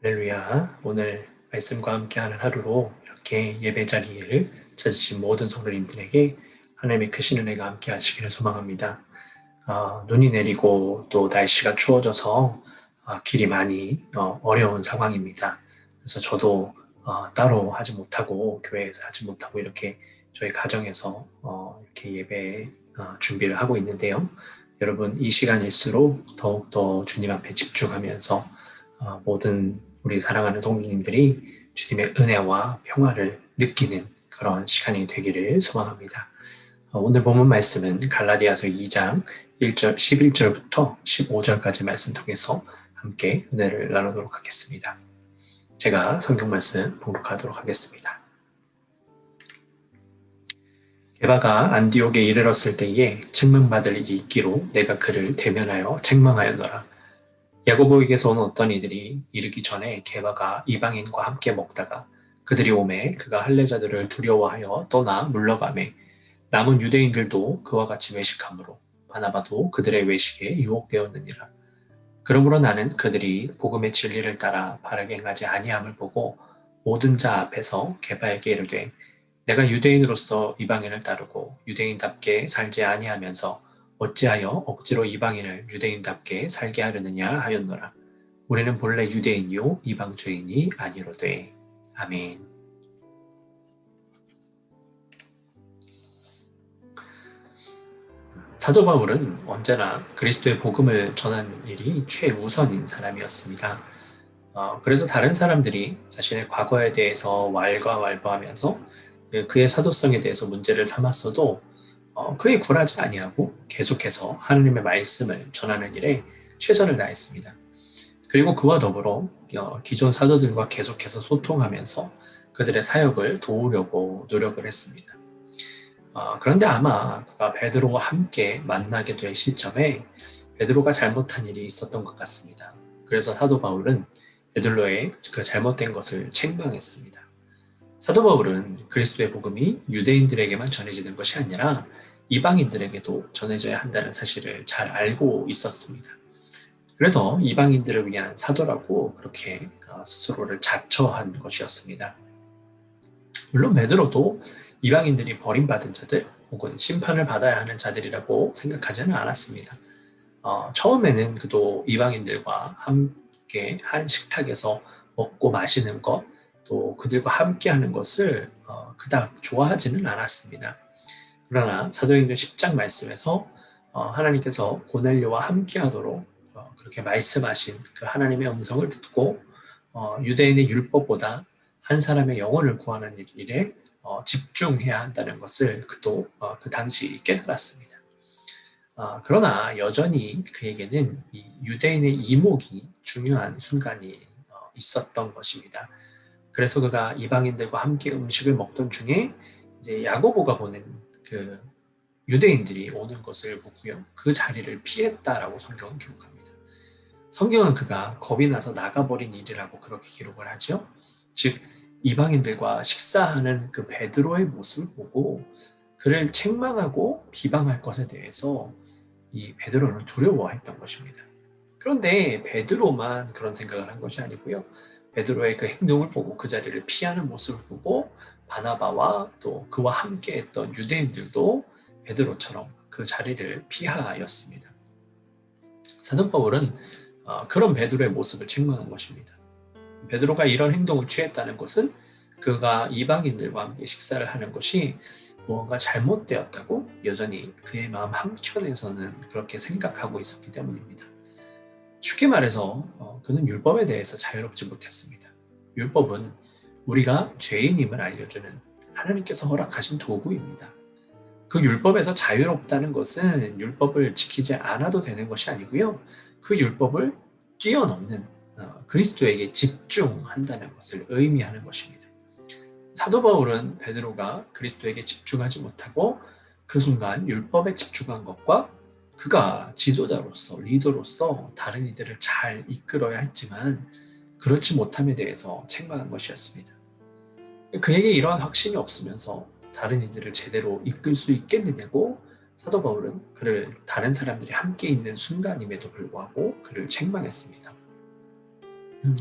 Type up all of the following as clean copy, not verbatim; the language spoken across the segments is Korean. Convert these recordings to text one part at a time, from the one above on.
할렐루야. 오늘 말씀과 함께하는 하루로 이렇게 예배 자리를 찾으신 모든 성도님들에게 하나님의 크신 은혜가 함께 하시기를 소망합니다. 눈이 내리고 또 날씨가 추워져서 길이 많이 어려운 상황입니다. 그래서 저도 따로 하지 못하고 교회에서 하지 못하고 이렇게 저희 가정에서 이렇게 예배 준비를 하고 있는데요. 여러분 이 시간일수록 더욱더 주님 앞에 집중하면서 모든 우리 사랑하는 동민님들이 주님의 은혜와 평화를 느끼는 그런 시간이 되기를 소망합니다. 오늘 본문 말씀은 갈라디아서 2장 1절, 11절부터 15절까지 말씀 통해서 함께 은혜를 나누도록 하겠습니다. 제가 성경 말씀 봉독하도록 하겠습니다. 게바가 안디옥에 이르렀을 때에 책망받을 일이 있기로 내가 그를 대면하여 책망하였노라. 야고보에게서 온 어떤 이들이 이르기 전에 게바가 이방인과 함께 먹다가 그들이 오매 그가 할례자들을 두려워하여 떠나 물러가매 남은 유대인들도 그와 같이 외식하므로 바나바도 그들의 외식에 유혹되었느니라. 그러므로 나는 그들이 복음의 진리를 따라 바르게 행하지 아니함을 보고 모든 자 앞에서 게바에게 이르되 내가 유대인으로서 이방인을 따르고 유대인답게 살지 아니하면서 어찌하여 억지로 이방인을 유대인답게 살게 하려느냐 하였노라. 우리는 본래 유대인이요 이방 죄인이 아니로되. 아멘. 사도 바울은 언제나 그리스도의 복음을 전하는 일이 최우선인 사람이었습니다. 그래서 다른 사람들이 자신의 과거에 대해서 왈가왈부하면서 그의 사도성에 대해서 문제를 삼았어도 그에 굴하지 아니하고 계속해서 하나님의 말씀을 전하는 일에 최선을 다했습니다. 그리고 그와 더불어 기존 사도들과 계속해서 소통하면서 그들의 사역을 도우려고 노력을 했습니다. 그런데 아마 그가 베드로와 함께 만나게 될 시점에 베드로가 잘못한 일이 있었던 것 같습니다. 그래서 사도 바울은 베드로의 그 잘못된 것을 책망했습니다. 사도 바울은 그리스도의 복음이 유대인들에게만 전해지는 것이 아니라 이방인들에게도 전해져야 한다는 사실을 잘 알고 있었습니다. 그래서 이방인들을 위한 사도라고 그렇게 스스로를 자처한 것이었습니다. 물론 베드로도 이방인들이 버림받은 자들 혹은 심판을 받아야 하는 자들이라고 생각하지는 않았습니다. 처음에는 그도 이방인들과 함께 한 식탁에서 먹고 마시는 것, 또 그들과 함께 하는 것을 그닥 좋아하지는 않았습니다. 그러나 사도행전 10장 말씀에서 하나님께서 고넬료와 함께 하도록 그렇게 말씀하신 그 하나님의 음성을 듣고 유대인의 율법보다 한 사람의 영혼을 구하는 일에 집중해야 한다는 것을 그도 그 당시 깨달았습니다. 그러나 여전히 그에게는 이 유대인의 이목이 중요한 순간이 있었던 것입니다. 그래서 그가 이방인들과 함께 음식을 먹던 중에 이제 야고보가 보낸 그 유대인들이 오는 것을 보고요. 그 자리를 피했다라고 성경은 기록합니다. 성경은 그가 겁이 나서 나가버린 일이라고 그렇게 기록을 하죠. 즉 이방인들과 식사하는 그 베드로의 모습을 보고 그를 책망하고 비방할 것에 대해서 이 베드로는 두려워했던 것입니다. 그런데 베드로만 그런 생각을 한 것이 아니고요. 베드로의 그 행동을 보고 그 자리를 피하는 모습을 보고 바나바와 또 그와 함께 했던 유대인들도 베드로처럼 그 자리를 피하였습니다. 사도 바울은 그런 베드로의 모습을 책망한 것입니다. 베드로가 이런 행동을 취했다는 것은 그가 이방인들과 함께 식사를 하는 것이 무언가 잘못되었다고 여전히 그의 마음 한켠에서는 그렇게 생각하고 있었기 때문입니다. 쉽게 말해서 그는 율법에 대해서 자유롭지 못했습니다. 율법은 우리가 죄인임을 알려주는 하나님께서 허락하신 도구입니다. 그 율법에서 자유롭다는 것은 율법을 지키지 않아도 되는 것이 아니고요. 그 율법을 뛰어넘는 그리스도에게 집중한다는 것을 의미하는 것입니다. 사도 바울은 베드로가 그리스도에게 집중하지 못하고 그 순간 율법에 집중한 것과 그가 지도자로서 리더로서 다른 이들을 잘 이끌어야 했지만 그렇지 못함에 대해서 책망한 것이었습니다. 그에게 이러한 확신이 없으면서 다른 이들을 제대로 이끌 수 있겠느냐고 사도 바울은 그를 다른 사람들이 함께 있는 순간임에도 불구하고 그를 책망했습니다.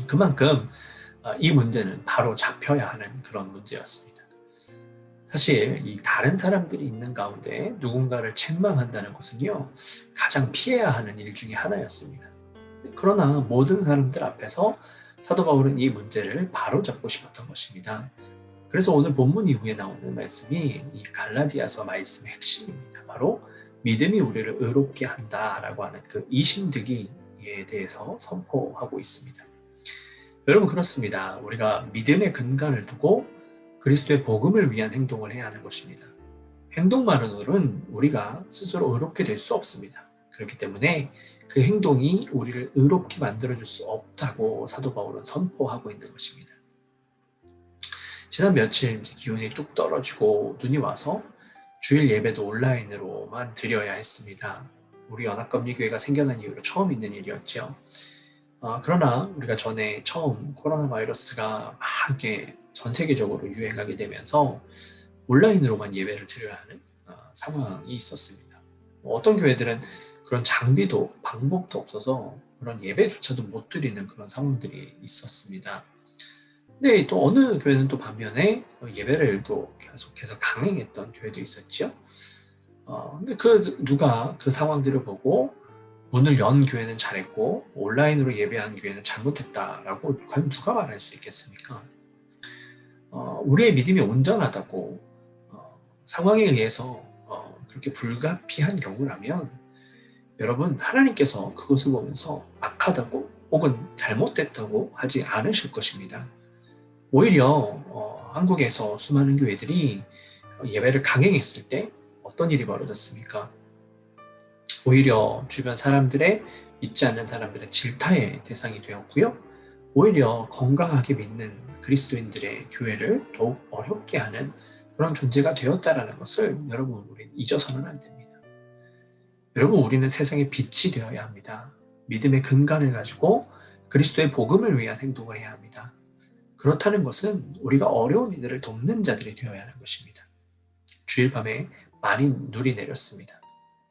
그만큼 이 문제는 바로 잡혀야 하는 그런 문제였습니다. 사실 이 다른 사람들이 있는 가운데 누군가를 책망한다는 것은요, 가장 피해야 하는 일 중에 하나였습니다. 그러나 모든 사람들 앞에서 사도 바울은 이 문제를 바로잡고 싶었던 것입니다. 그래서 오늘 본문 이후에 나오는 말씀이 이 갈라디아서 말씀의 핵심입니다. 바로 믿음이 우리를 의롭게 한다라고 하는 그 이신득이에 대해서 선포하고 있습니다. 여러분, 그렇습니다. 우리가 믿음의 근간을 두고 그리스도의 복음을 위한 행동을 해야 하는 것입니다. 행동만으로는 우리가 스스로 의롭게 될 수 없습니다. 그렇기 때문에 그 행동이 우리를 의롭게 만들어줄 수 없다고 사도 바울은 선포하고 있는 것입니다. 지난 며칠 기온이 뚝 떨어지고 눈이 와서 주일 예배도 온라인으로만 드려야 했습니다. 우리 연합감리교회가 생겨난 이후로 처음 있는 일이었죠. 그러나 우리가 전에 처음 코로나 바이러스가 막 이렇게 전 세계적으로 유행하게 되면서 온라인으로만 예배를 드려야 하는 상황이 있었습니다. 어떤 교회들은 그런 장비도 방법도 없어서 그런 예배조차도 못 드리는 그런 상황들이 있었습니다. 근데 또 어느 교회는 또 반면에 예배를 또 계속해서 강행했던 교회도 있었죠. 근데 누가 그 상황들을 보고 문을 연 교회는 잘했고 온라인으로 예배한 교회는 잘못했다라고 과연 누가 말할 수 있겠습니까? 우리의 믿음이 온전하다고 상황에 의해서 그렇게 불가피한 경우라면 여러분, 하나님께서 그것을 보면서 악하다고 혹은 잘못됐다고 하지 않으실 것입니다. 오히려 한국에서 수많은 교회들이 예배를 강행했을 때 어떤 일이 벌어졌습니까? 오히려 주변 사람들의 믿지 않는 사람들의 질타의 대상이 되었고요. 오히려 건강하게 믿는 그리스도인들의 교회를 더욱 어렵게 하는 그런 존재가 되었다라는 것을 여러분, 우리는 잊어서는 안 됩니다. 여러분, 우리는 세상의 빛이 되어야 합니다. 믿음의 근간을 가지고 그리스도의 복음을 위한 행동을 해야 합니다. 그렇다는 것은 우리가 어려운 이들을 돕는 자들이 되어야 하는 것입니다. 주일 밤에 많이 눈이 내렸습니다.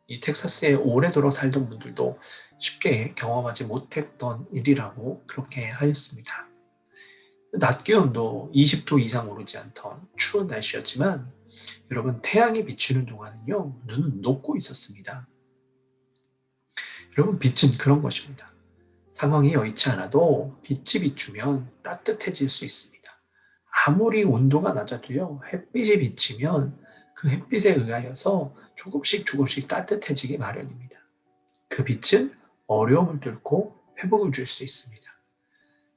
이 텍사스에 오래도록 살던 분들도 쉽게 경험하지 못했던 일이라고 그렇게 하였습니다. 낮 기온도 20도 이상 오르지 않던 추운 날씨였지만 여러분, 태양이 비추는 동안은요, 눈은 녹고 있었습니다. 여러분, 빛은 그런 것입니다. 상황이 여의치 않아도 빛이 비추면 따뜻해질 수 있습니다. 아무리 온도가 낮아도요, 햇빛이 비치면 그 햇빛에 의하여서 조금씩 따뜻해지기 마련입니다. 그 빛은 어려움을 뚫고 회복을 줄 수 있습니다.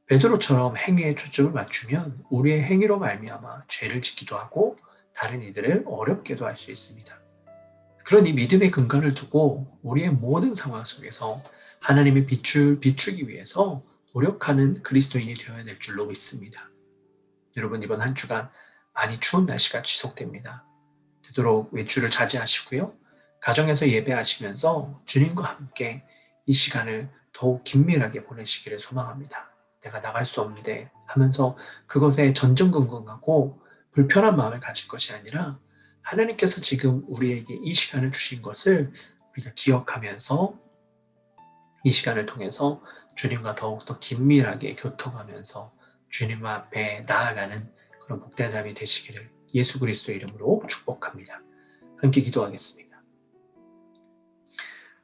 베드로처럼 행위에 초점을 맞추면 우리의 행위로 말미암아 죄를 짓기도 하고 다른 이들을 어렵게도 할 수 있습니다. 그러니 믿음의 근간을 두고 우리의 모든 상황 속에서 하나님의 빛을 비추기 위해서 노력하는 그리스도인이 되어야 될 줄로 믿습니다. 여러분, 이번 한 주간 많이 추운 날씨가 지속됩니다. 되도록 외출을 자제하시고요. 가정에서 예배하시면서 주님과 함께 이 시간을 더욱 긴밀하게 보내시기를 소망합니다. 내가 나갈 수 없는데 하면서 그것에 전전긍긍하고 불편한 마음을 가질 것이 아니라 하나님께서 지금 우리에게 이 시간을 주신 것을 우리가 기억하면서 이 시간을 통해서 주님과 더욱더 긴밀하게 교통하면서 주님 앞에 나아가는 그런 복된 삶이 되시기를 예수 그리스도의 이름으로 축복합니다. 함께 기도하겠습니다.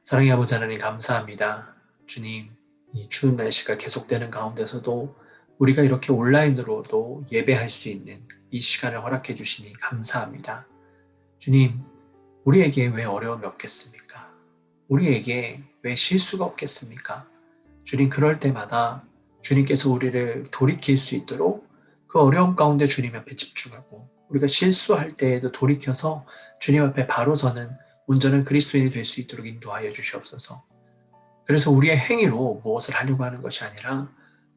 사랑의 아버지 하나님, 감사합니다. 주님, 이 추운 날씨가 계속되는 가운데서도 우리가 이렇게 온라인으로도 예배할 수 있는 이 시간을 허락해 주시니 감사합니다. 주님, 우리에게 왜 어려움이 없겠습니까? 우리에게 왜 실수가 없겠습니까? 주님, 그럴 때마다 주님께서 우리를 돌이킬 수 있도록 그 어려움 가운데 주님 앞에 집중하고 우리가 실수할 때에도 돌이켜서 주님 앞에 바로 서는 온전한 그리스도인이 될 수 있도록 인도하여 주시옵소서. 그래서 우리의 행위로 무엇을 하려고 하는 것이 아니라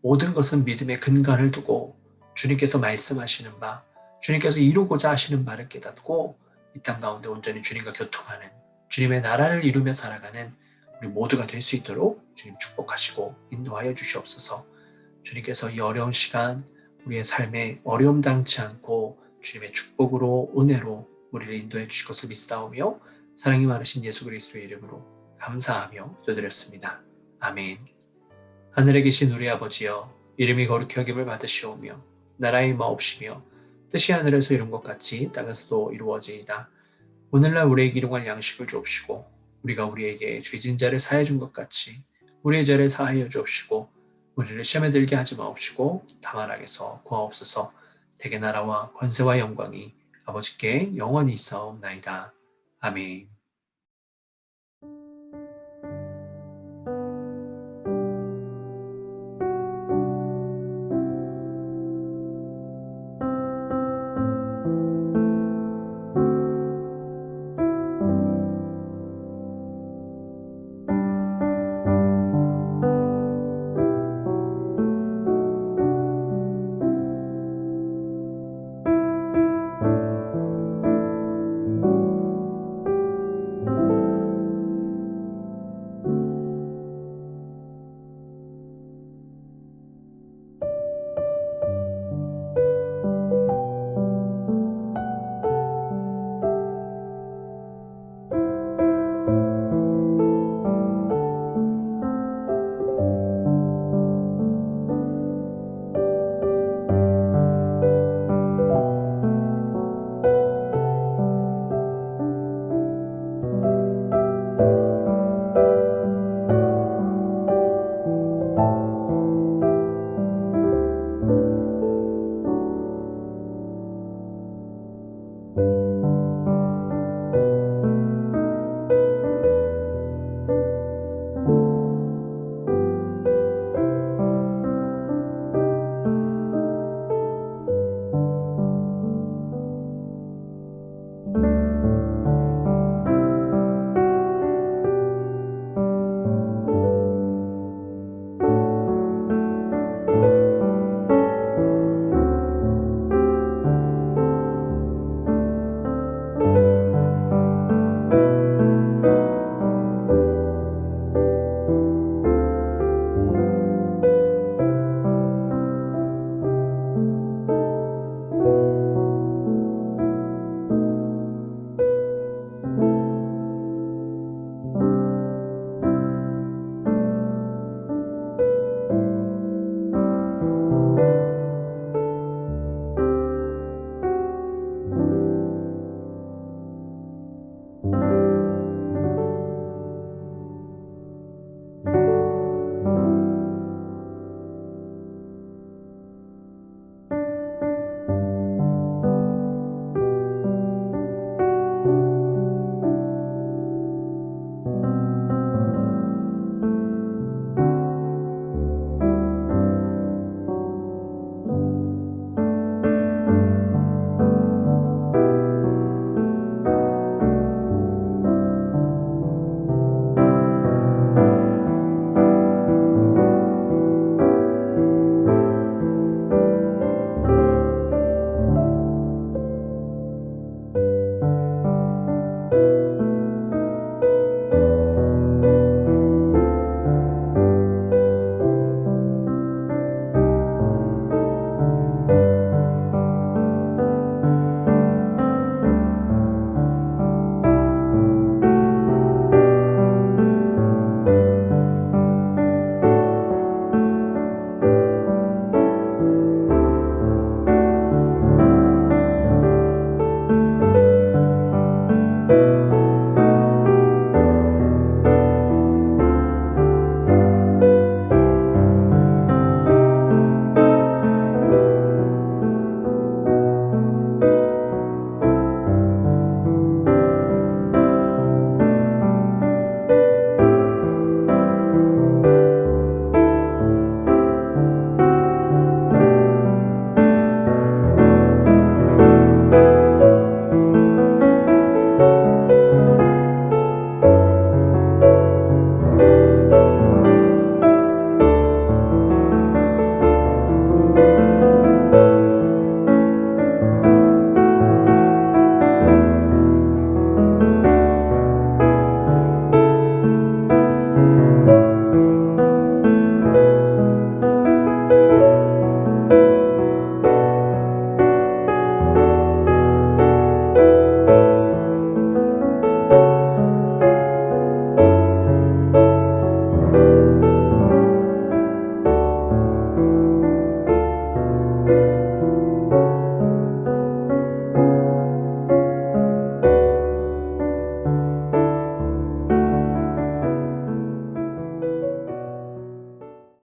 모든 것은 믿음의 근간을 두고 주님께서 말씀하시는 바, 주님께서 이루고자 하시는 바를 깨닫고 이 땅 가운데 온전히 주님과 교통하는, 주님의 나라를 이루며 살아가는 우리 모두가 될 수 있도록 주님 축복하시고 인도하여 주시옵소서. 주님께서 이 어려운 시간 우리의 삶에 어려움 당치 않고 주님의 축복으로 은혜로 우리를 인도해 주실 것을 믿사오며 사랑이 많으신 예수 그리스도의 이름으로 감사하며 기도드렸습니다. 아멘. 하늘에 계신 우리 아버지여, 이름이 거룩히 여김을 받으시오며 나라의 마옵시며 뜻이 하늘에서 이룬 것 같이 땅에서도 이루어지이다. 오늘날 우리에게 일용할 양식을 주옵시고 우리가 우리에게 죄진 자를 사해 준 것 같이 우리의 죄를 사하여 주옵시고 우리를 시험에 들게 하지 마옵시고 다만 악에서 구하옵소서. 대개 나라와 권세와 영광이 아버지께 영원히 있사옵나이다. 아멘.